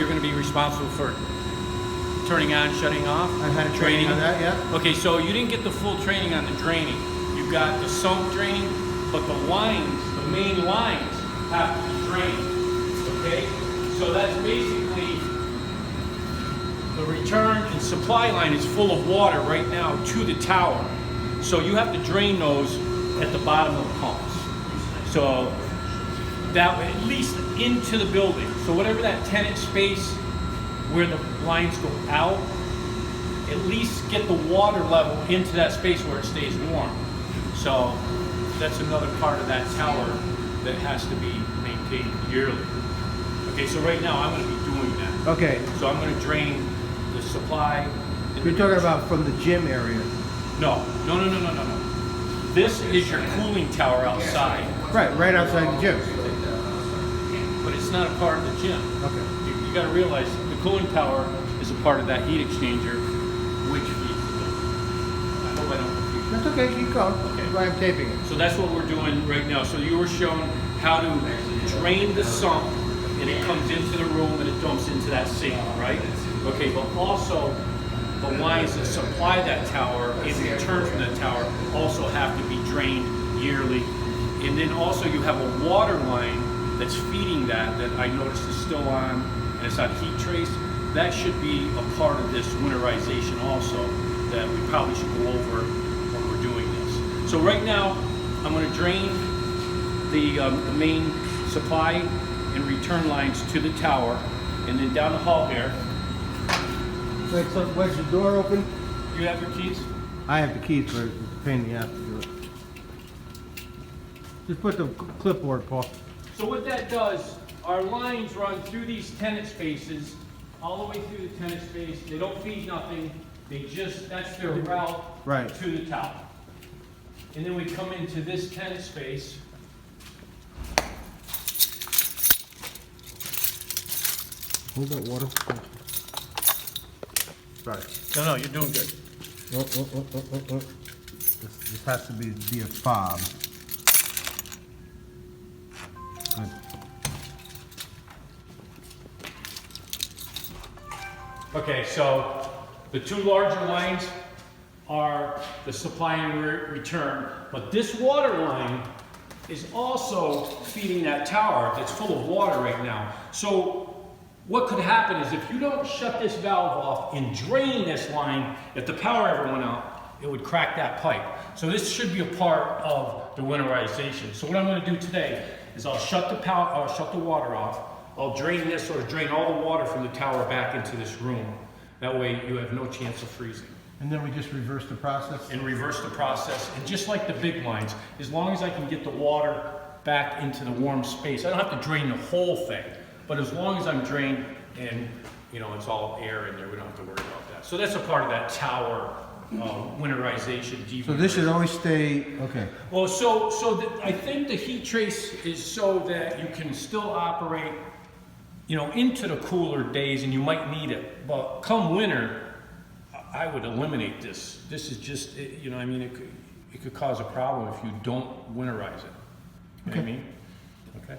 you're going to be responsible for turning on, shutting off? I had a training on that, yeah. Okay, so you didn't get the full training on the draining. You got the sump draining, but the lines, the main lines, have to be drained. Okay? So that's basically the return and supply line is full of water right now to the tower. So you have to drain those at the bottom of the pumps. So that way, at least into the building. So whatever that tenant space where the lines go out, at least get the water level into that space where it stays warm. So that's another part of that tower that has to be maintained yearly. Okay, so right now I'm going to be doing that. Okay, So I'm going to drain the supply. you're talking about from the gym area. No. This is your cooling tower outside, Right outside the gym. but it's not a part of the gym. Okay. You got to realize the cooling tower is a part of that heat exchanger, which feeds the building. I hope I don't confuse you. That's okay, keep going. Okay. That's why I'm taping it. So that's what we're doing right now. So you were shown how to drain the sump, and it comes into the room and it dumps into that sink, right? Okay, but also the lines that supply that tower in return from that tower also have to be drained yearly. And then also you have a water line that's feeding that I noticed is still on, and it's on heat trace. That should be a part of this winterization also, that we probably should go over when we're doing this. So right now, I'm going to drain the main supply and return lines to the tower, and then down the hall here. Wait, so was the door open? You have your keys? I have the keys, but it's a pain in the ass to do it. Just put the clipboard, Paul. So what that does, our lines run through these tenant spaces, all the way through the tenant space. They don't feed nothing. They just, that's their route Right. to the tower. And then we come into this tenant space. Hold that water. Sorry. No, you're doing good. This has to be a fob. Good. Okay, so the two larger lines are the supply and return, but this water line is also feeding that tower that's full of water right now. So what could happen is if you don't shut this valve off and drain this line, if the power ever went out, it would crack that pipe. So this should be a part of the winterization. So what I'm going to do today is I'll shut the water off. I'll drain this, or drain all the water from the tower back into this room. That way you have no chance of freezing. And then we just reverse the process? And reverse the process. And just like the big lines, as long as I can get the water back into the warm space, I don't have to drain the whole thing. But as long as I'm drained and, it's all air in there, we don't have to worry about that. So that's a part of that tower winterization, So this should always stay, okay. Well, I think the heat trace is so that you can still operate, into the cooler days, and you might need it. But come winter, I would eliminate this. This is just, it could cause a problem if you don't winterize it. You know what I mean? Okay.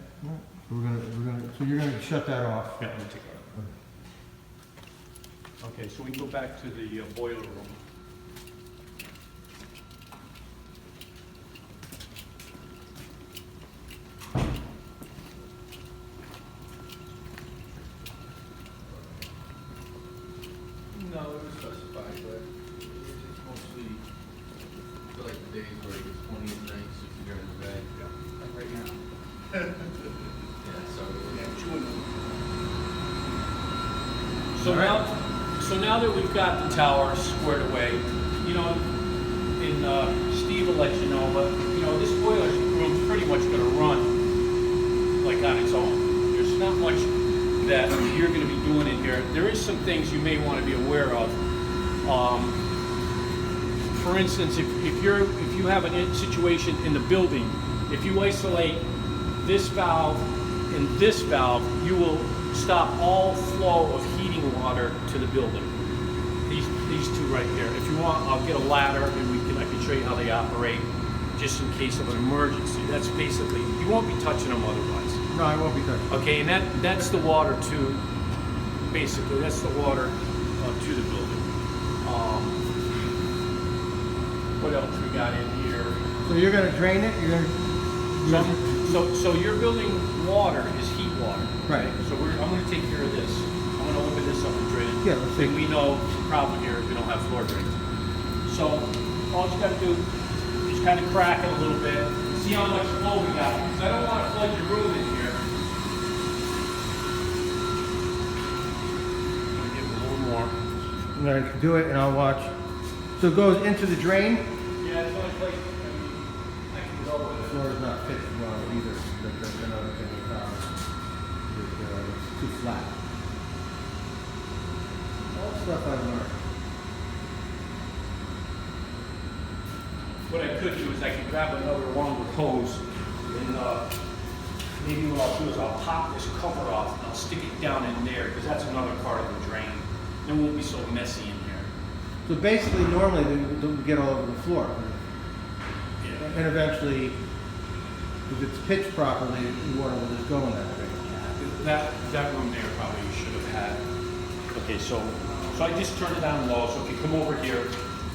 So you're gonna shut that off? Yeah, let me take it out. Okay, so we can go back to the boiler room. No, it was specified, but it's mostly for like the days where it gets 20 at night, 60 during the day. Like right now. Yeah, so So now that we've got the tower squared away, and Steve will let you know, but this boiler room's pretty much going to run like on its own. There's not much that you're going to be doing in here. There is some things you may want to be aware of. For instance, if you have a situation in the building, if you isolate this valve and this valve, you will stop all flow of heating water to the building. These two right here. If you want, I'll get a ladder and I can show you how they operate, just in case of an emergency. That's basically, you won't be touching them otherwise. No, I won't be touching. Okay, and that's the water to basically, that's the water to the building. What else we got in here? So you're gonna drain it, you're gonna, So your building water is heat water. Right. So I'm gonna take care of this. I'm gonna open this up and drain it. Yeah, let's see. And we know the problem here is we don't have floor drains. So all you gotta do is kind of crack it a little bit, see how much flow we got. Because I don't wanna flood your room in here. I'm gonna give it a little more. I'm gonna do it and I'll watch. So it goes into the drain? Yeah, it's the only place, I can go with The it. floor is not fixed well either, that's another thing we found. It's too flat. All stuff I've learned. What I could do is I could grab another longer hose and maybe what I'll do is I'll pop this cover off and I'll stick it down in there because that's another part of the drain. It won't be so messy in here. So basically, normally they would get all over the floor. Yeah. And eventually, if it's pitched properly, the water will just go in that drain. That room there probably should have had. Okay, so I just turned it down low, so if you come over here,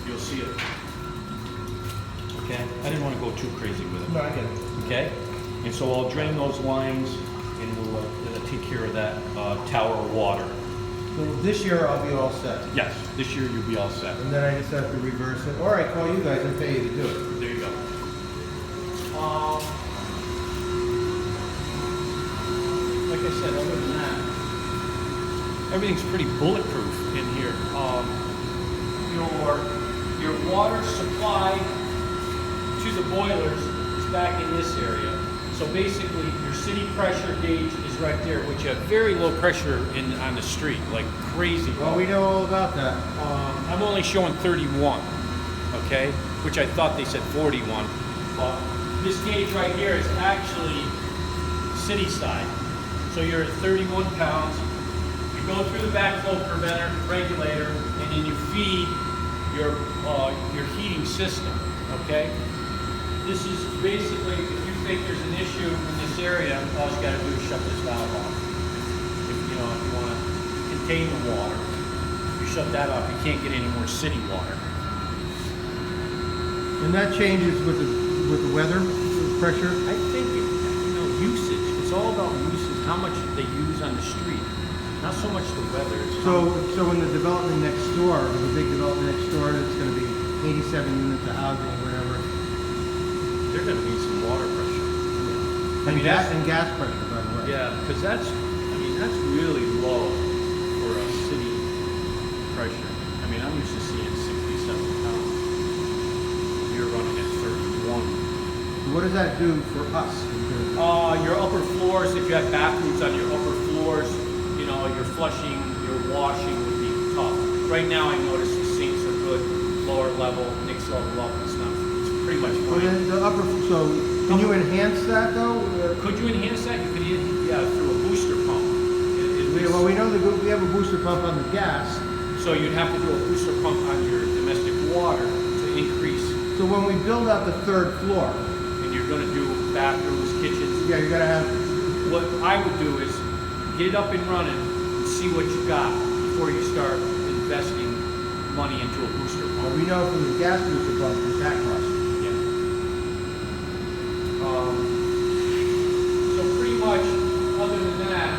you'll see it. Okay, I didn't want to go too crazy with it. No, I get it. Okay, and so I'll drain those lines and we'll take care of that tower of water. So this year I'll be all set. Yes, this year you'll be all set. And then I just have to reverse it, or I call you guys and pay you to do it. There you go. Like I said, other than that, everything's pretty bulletproof in here. Your water supply to the boilers is back in this area. So basically, your city pressure gauge is right there, which you have very low pressure on the street, like crazy. Well, we know all about that. I'm only showing 31, okay? Which I thought they said 41. But this gauge right here is actually city side. So you're at 31 pounds. You go through the backflow preventer regulator, and then you feed your heating system, okay? This is basically, if you think there's an issue in this area, all you gotta do is shut this valve off. If you want to contain the water, you shut that off, you can't get any more city water. And that changes with the weather pressure? I think, usage, it's all about usage, how much they use on the street, not so much the weather. It's So in the development next door, the big development next door, it's gonna be 87 units of housing, whatever. they're gonna need some water pressure. And gas pressure, by the way. Yeah, because that's really low for a city pressure. I mean, I'm used to seeing 67 pounds. You're running at 31. What does that do for us? Your upper floors, if you have bathrooms on your upper floors, your flushing, your washing would be tough. Right now, I notice the sinks are good, lower level, next level up, it's pretty much So fine. then so can you enhance that though? Could you enhance that? You could, through a booster pump. Well, we know that we have a booster pump on the gas. So you'd have to do a booster pump on your domestic water to increase, So when we build out the third floor, and you're gonna do bathrooms, kitchens. yeah, you're gonna have, What I would do is get it up and running and see what you got before you start investing money into a booster well, pump. we know from the gas booster pump, it's that cost. Yeah. So pretty much, other than that,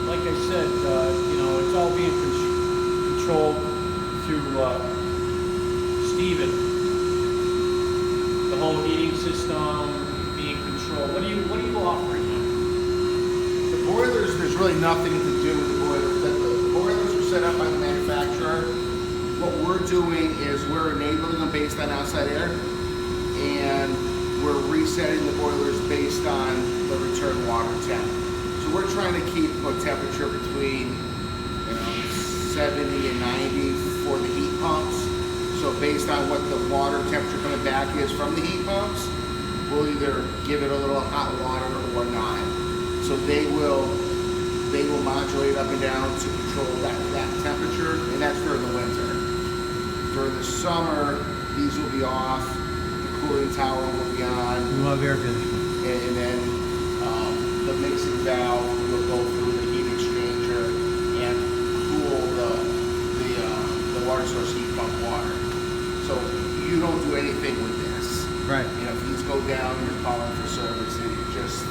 like I said, it's all being controlled through Steven. The whole heating system being controlled. What are you offering them? The boilers, there's really nothing to do with the boilers. The boilers are set up by the manufacturer. What we're doing is we're enabling them based on outside air, and we're resetting the boilers based on the return water temp. So we're trying to keep a temperature between 70 and 90 for the heat pumps. So based on what the water temperature coming back is from the heat pumps, we'll either give it a little hot water or not. So they will modulate up and down to control that temperature, and that's during the winter. During the summer, these will be off, the cooling tower will be on, We love air conditioning. and then the mixing valve will go through the heat exchanger, and anything with this. Right. You know, if these go down, you're calling for service, there's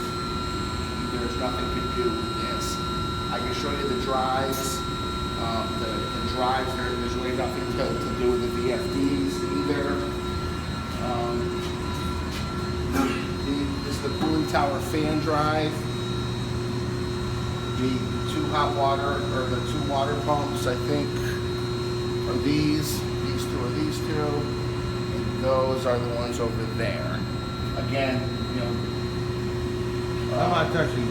nothing to do with this. I can show you the drives. The drives, there's really nothing to do with the VFDs either. This is the cooling tower fan drive. The two hot water, or the two water pumps, I think, are these two are these two, and those are the ones over there. Again, you know, I'm not touching.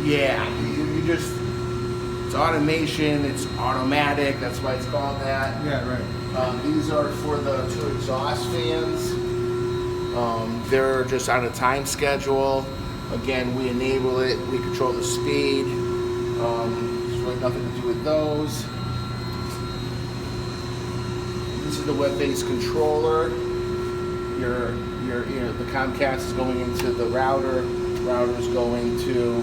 yeah, you just, it's automation, it's automatic, that's why it's called that. Yeah, right. These are for the two exhaust fans. They're just on a time schedule. Again, we enable it, we control the speed. There's really nothing to do with those. This is the web-based controller. The Comcast is going into the router. Router is going to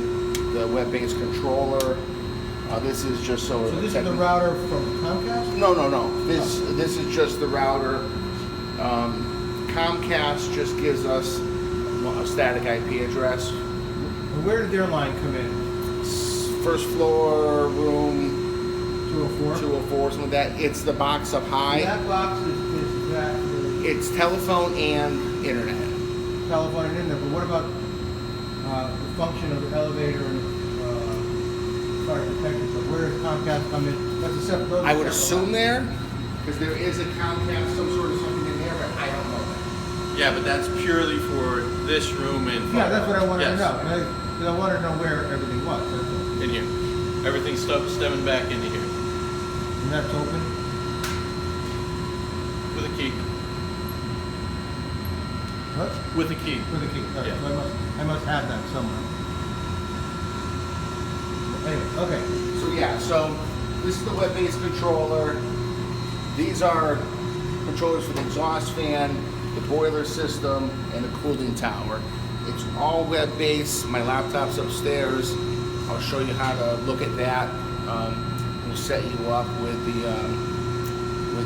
the web-based controller. This is just so. So this is the router from Comcast? No. This is just the router. Comcast just gives us a static IP address. And where did their line come in? First floor, room 204? 204, something like that. It's the box up high. That box is that the It's telephone and internet. telephone and internet, but what about the function of the elevator and fire protection? So where does Comcast come in? That's a separate. those are I would separate assume lines. there, because there is a Comcast, some sort of something in there, but I don't know that. Yeah, but that's purely for this room and. Yeah, that's what I wanted to Yes. know. And I wanted to know where everything was. That's all. In here. Everything's stemming back into here And that's open. with a key. What? With a key. With a key. All right, Yeah. so I must have that somewhere. Anyway, okay. So yeah, so this is the web-based controller. These are controllers for the exhaust fan, the boiler system, and the cooling tower. It's all web-based. My laptop's upstairs. I'll show you how to look at that. We'll set you up with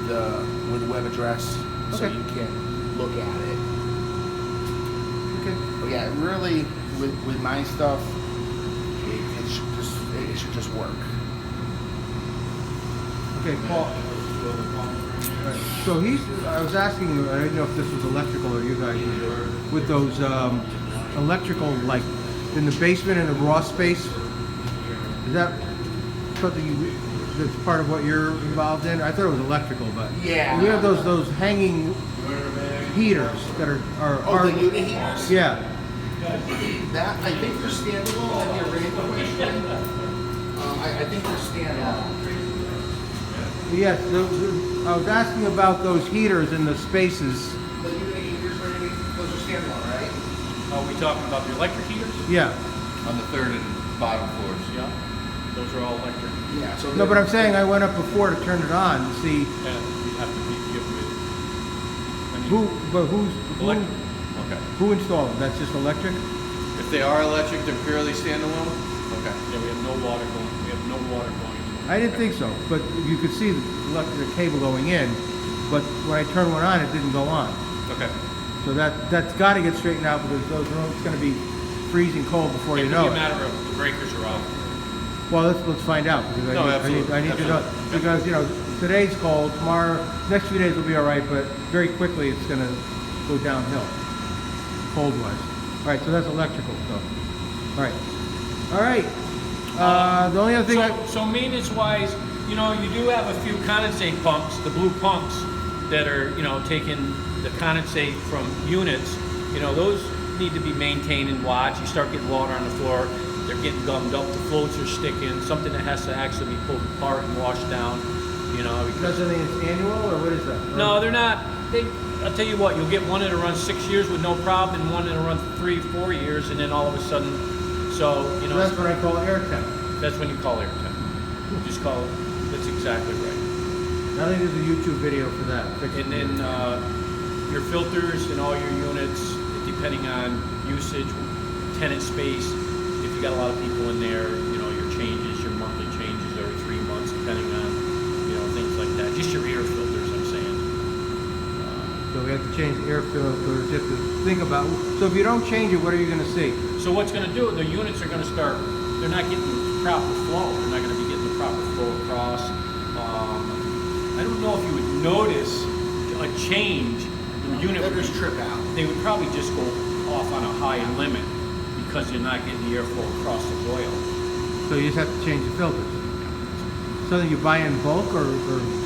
the web address so Okay. you can look at it. Okay. But yeah, really, with my stuff, it should just work. Okay, Paul. Right. So I was asking, I didn't know if this was electrical or you guys, with those electrical, like, in the basement in the raw space, is that something that's part of what you're involved in? I thought it was electrical, but. Yeah. We have those hanging heaters that are Oh, the unit heaters? Yeah. That, I think they're standalone, that'd be a radio question. I think they're standalone. Yes, I was asking about those heaters in the spaces. The unit heaters, those are standalone, right? Are we talking about the electric heaters? Yeah. On the third and bottom floors. Yeah. Those are all electric. Yeah, so. No, but I'm saying I went up before to turn it on to see And you have to be given it. I mean, who Electric. Okay. who installed it? That's just electric? If they are electric, they're purely standalone? Okay. Yeah, we have no water going. We have no water going. I didn't think so, but you could see the cable going in, but when I turned one on, it didn't go on. Okay. So that's got to get straightened out because those rooms going to be freezing cold before you It know could be a it. matter of the breakers are out. Well, let's find out because No, I absolutely, need to know absolutely. because today's cold, tomorrow, next few days will be all right, but very quickly it's going to go downhill, cold wise. All right, so that's electrical stuff. All right. The only other thing So maintenance-wise, you do have a few condensate pumps, the blue pumps, that are, taking the condensate from units. Those need to be maintained and watched. You start getting water on the floor, they're getting gummed up, the floats are sticking, something that has to actually be pulled apart and washed down, because... that's something that's annual or what is that? No, they're not. I'll tell you what, you'll get one that'll run 6 years with no problem, and one that'll run 3-4 years, and then all of a sudden, So that's what I call air temp. that's when you call air temp. Just call it, that's exactly right. I think there's a YouTube video for that. And then your filters in all your units, depending on usage, tenant space, if you got a lot of people in there, your changes, your monthly changes every 3 months, depending on, things like that. Just your air filters, I'm saying. So we have to change the air filters, you have to think about, so if you don't change it, what are you gonna see? So what's gonna do, the units are gonna start, they're not getting proper flow, they're not gonna be getting the proper flow across. I don't know if you would notice a change, the unit They'll would just trip out. they would probably just go off on a high limit because you're not getting the airflow across the oil. So you just have to change the filters. Something you buy in bulk or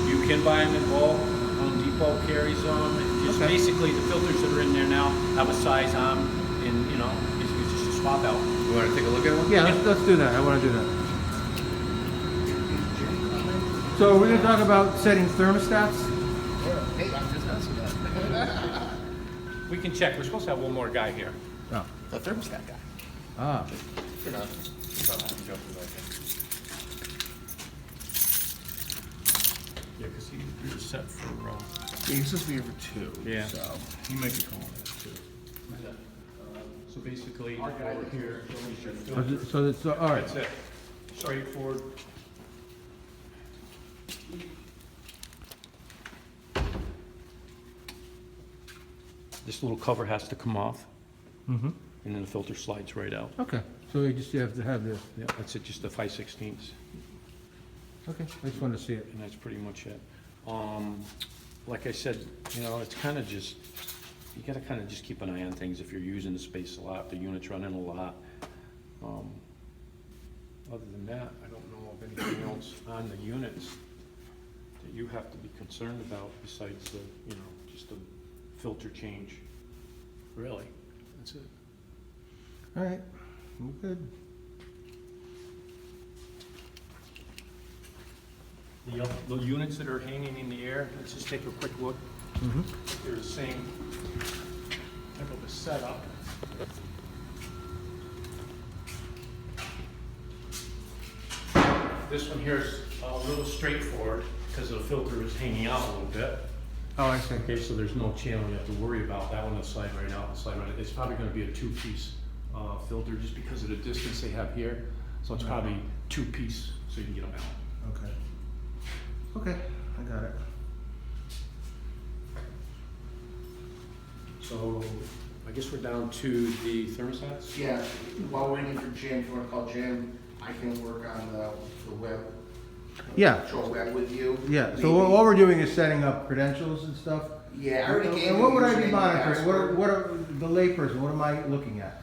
You can buy them in bulk, Home Depot carries them, and just Okay. basically the filters that are in there now have a size on, and you know, it's just a swap out. You wanna take a look at one? yeah, let's do that, I wanna do that. So we're gonna talk about setting thermostats? Hey, I'm just asking that. We can check, we're supposed to have one more guy here. Oh, The thermostat guy. ah, You know. Yeah, because he was set for, He's supposed to be here for 2. Yeah. So. he might be calling it too. So basically, over here, is your filter. so that's, all right. That's it. Straightforward. This little cover has to come off, Mm-hmm. and then the filter slides right out. Okay, so you just have to have this, Yeah, that's it, just the 5/16, okay, I just wanted to see it. and that's pretty much it. Like I said, you know, it's kind of just, you gotta kind of just keep an eye on things if you're using the space a lot, the unit's running a lot. Other than that, I don't know of anything else on the units that you have to be concerned about besides the, you know, just the filter change. Really, that's it. All right, we're good. The units that are hanging in the air, let's just take a quick look. Mm-hmm. They're the same type of a setup. This one here is a little straightforward because the filter is hanging out a little bit. Oh, I see. Okay, so there's no channel you have to worry about. That one will slide right out and slide right. It's probably gonna be a two-piece filter just because of the distance they have here. So it's probably two-piece, so you can get them out. Okay. Okay, I got it. So I guess we're down to the thermostats? Yeah, while we're waiting for Jim, if you wanna call Jim, I can work on the web. Yeah. Control web with you. Yeah, so Maybe- all we're doing is setting up credentials and stuff? Yeah, I already gave And you what would I username be and monitoring? password. What are, the layperson, what am I looking at?